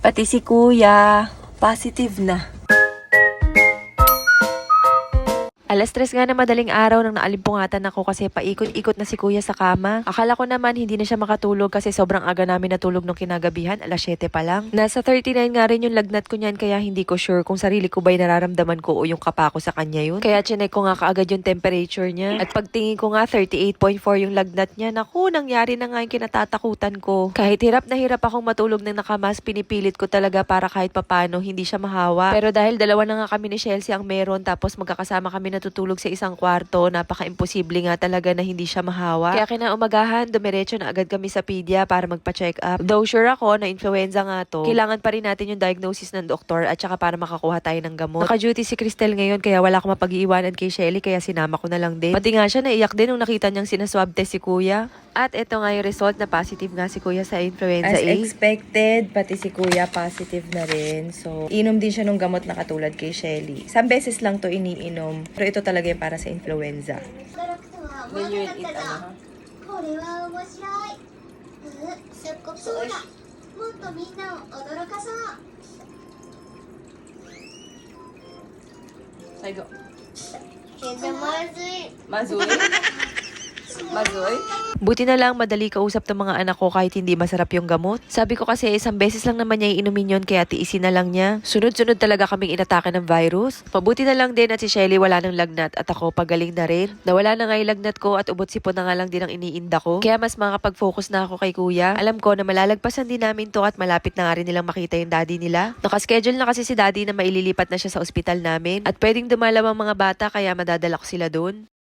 Pati si kuya, positive na. Alas 3 nga na madaling araw nang naalimpungatan ako kasi paikot-ikot na si kuya sa kama. Akala ko naman hindi na siya makatulog kasi sobrang aga namin natulog nung kinagabihan, alas 7 pa lang. Nasa 39 nga rin yung lagnat ko niyan kaya hindi ko sure kung sarili ko ba'y nararamdaman ko o yung kapa ko sa kanya yun. Kaya chinek ko nga kaagad yung temperature niya. At pagtingin ko nga 38.4 yung lagnat niya. Naku, nangyari na nga yung kinatatakutan ko. Kahit hirap na hirap akong matulog ng nakamas, pinipilit ko talaga para kahit papano hindi siya mahawa. Pero dahil dalawa na nga kami ni Chelsea ang meron tapos magkakasama kami natutulog sa isang kwarto, napaka-imposible nga talaga na hindi siya mahawa. Kaya kinaumagahan, dumiretso na agad kami sa pedia para magpa-check up. Though sure ako na influenza nga to, kailangan pa rin natin yung diagnosis ng doktor at saka para makakuha tayo ng gamot. Naka-duty si Cristel ngayon kaya wala akong mapag-iiwanan kay Shelly kaya sinama ko na lang din. Pati nga siya naiyak din nung nakita niyang sinaswab test si kuya. At ito nga yung result na positive nga si kuya sa influenza As A. expected, pati si kuya positive na rin. So, inom din siya ng gamot na katulad kay Shelly. Isang beses lang to iniinom. Pero ito talaga yung para sa influenza. When you eat ano ha? これは面白い。すっごくそうだ。もっとみんなを驚かそう。 Saigo. けどまずい。 Mazoy? Mazoy? Buti na lang madali kausap ng mga anak ko kahit hindi masarap yung gamot. Sabi ko kasi isang beses lang naman niya iinumin yun kaya tiisin na lang niya. Sunod-sunod talaga kaming inatake ng virus. Mabuti na lang din at si Shelly wala ng lagnat at ako pagaling na rin. Nawala na nga yung lagnat ko at ubot sipon na nga lang din ang iniinda ko. Kaya mas makapag-focus na ako kay kuya. Alam ko na malalagpasan din namin to at malapit na nga rin nilang makita yung daddy nila. Nakaschedule na kasi si daddy na maililipat na siya sa ospital namin at pwedeng dumalaw ang mga bata kaya madadala ko sila doon.